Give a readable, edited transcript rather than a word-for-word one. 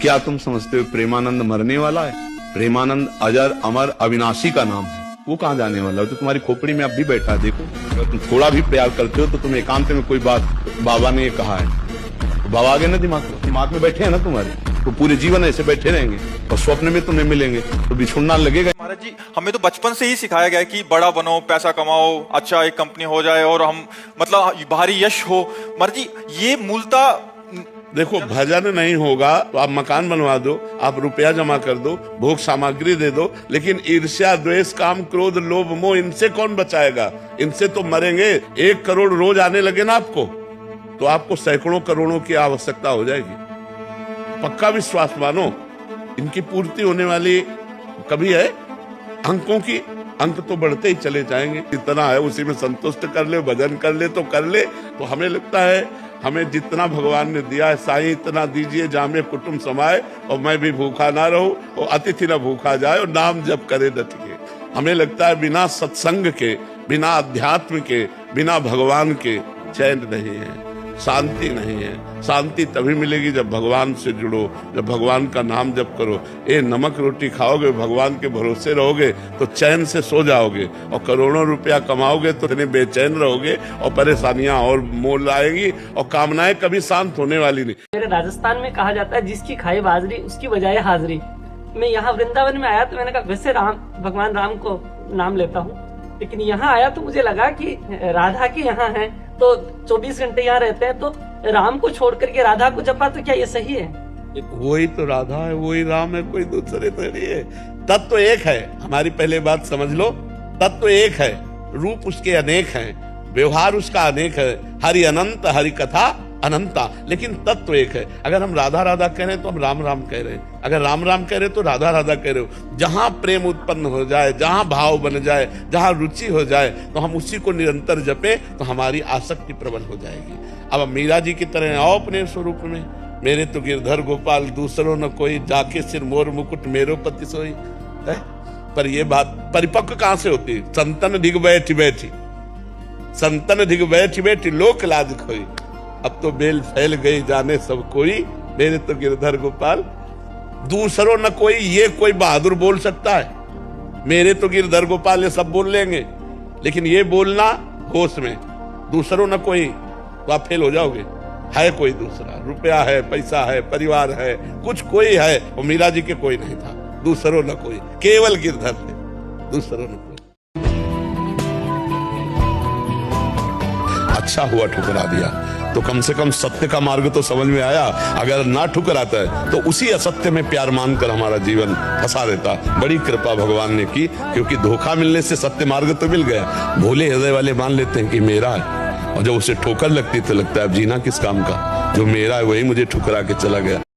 क्या तुम समझते हो प्रेमानंद मरने वाला है? प्रेमानंद अजर अमर अविनाशी का नाम है। वो कहाँ जाने वाला है? तो तुम्हारी खोपड़ी में अब भी बैठा है। देखो, अगर तुम थोड़ा भी प्यार करते हो तो तुम एकांत में कोई बात बाबा ने कहा है तो बाबा आ गए ना दिमाग में बैठे हैं ना तुम्हारे, तो पूरे जीवन ऐसे बैठे रहेंगे और स्वप्न में तुम्हें मिलेंगे तो बिछुड़ना लगेगा। महाराज जी, हमें तो बचपन से ही सिखाया गया है कि बड़ा बनो, पैसा कमाओ, अच्छा एक कंपनी हो जाए और हम मतलब भारी यश हो। महाराज जी, ये मूलतः देखो, भजन नहीं होगा तो आप मकान बनवा दो, आप रुपया जमा कर दो, भोग सामग्री दे दो, लेकिन ईर्ष्या, द्वेष, काम, क्रोध, लोभ, मोह, इनसे कौन बचाएगा? इनसे तो मरेंगे। 1 करोड़ रोज आने लगे ना आपको, तो आपको सैकड़ों करोड़ों की आवश्यकता हो जाएगी। पक्का विश्वास मानो, इनकी पूर्ति होने वाली कभी है? अंकों की अंक तो बढ़ते ही चले जाएंगे। इतना है उसी में संतुष्ट कर ले, भजन कर ले तो कर ले। तो हमें लगता है हमें जितना भगवान ने दिया है, साईं इतना दीजिए जामे कुटुंब समाए, और मैं भी भूखा ना रहूं और अतिथि न भूखा जाए, और नाम जप करे डट के। हमें लगता है बिना सत्संग के, बिना अध्यात्म के, बिना भगवान के चैन नहीं है, शांति नहीं है। शांति तभी मिलेगी जब भगवान से जुड़ो, जब भगवान का नाम जप करो। ये नमक रोटी खाओगे, भगवान के भरोसे रहोगे तो चैन से सो जाओगे, और करोड़ों रुपया कमाओगे तो इतने बेचैन रहोगे और परेशानियां और मोल आएगी और कामनाएं कभी शांत होने वाली नहीं। मेरे राजस्थान में कहा जाता है जिसकी खाई बाजरी उसकी बजाय हाजरी। मैं यहाँ वृंदावन में आया तो मैंने कहा वैसे भगवान राम को नाम लेता हूँ, लेकिन यहाँ आया तो मुझे लगा कि राधा के यहाँ है तो 24 घंटे यहाँ रहते हैं, तो राम को छोड़ करके राधा को जपा, तो क्या ये सही है? वही तो राधा है, वही राम है, कोई दूसरे तो नहीं है। तत्व एक है। हमारी पहले बात समझ लो, तत्व एक है, रूप उसके अनेक हैं, व्यवहार उसका अनेक है। हरि अनंत, हरि कथा अनंता, लेकिन तत्व एक है। अगर हम राधा राधा कह रहे हैं तो हम राम राम कह रहे हैं, अगर राम राम कह रहे हैं तो राधा राधा कह रहे हो। जहां प्रेम उत्पन्न हो जाए, जहां भाव बन जाए, जहां रुचि हो जाए, तो हम उसी को निरंतर जपे तो हमारी आसक्ति प्रबल हो जाएगी। अब मीरा जी की तरह आओ अपने स्वरूप में। मेरे तो गिरधर गोपाल दूसरों न कोई, जाके सिर मोर मुकुट मेरो पति सोई है। पर ये बात परिपक्व कहां से होती? संतन ढिग बैठी बैठी, संतन ढिग बैठी बैठी लोक लाज खोई। अब तो बेल फैल गई जाने सब कोई, मेरे तो गिरधर गोपाल दूसरों न कोई। ये कोई बहादुर बोल सकता है? मेरे तो गिरधर गोपाल ये सब बोल लेंगे, लेकिन ये बोलना होश में, दूसरों न कोई, तो आप फेल हो जाओगे। है कोई दूसरा, रुपया है, पैसा है, परिवार है, कुछ कोई है, और मीरा जी के कोई नहीं था। दूसरों न कोई, केवल गिरधर थे, दूसरों न कोई। अच्छा हुआ ठुकरा दिया, तो कम से कम सत्य का मार्ग तो समझ में आया। अगर ना ठुकराता है तो उसी असत्य में प्यार मानकर हमारा जीवन फंसा देता। बड़ी कृपा भगवान ने की, क्योंकि धोखा मिलने से सत्य मार्ग तो मिल गया। भोले हृदय वाले मान लेते हैं कि मेरा है, और जब उसे ठोकर लगती तो लगता है अब जीना किस काम का, जो मेरा है वही मुझे ठुकरा के चला गया।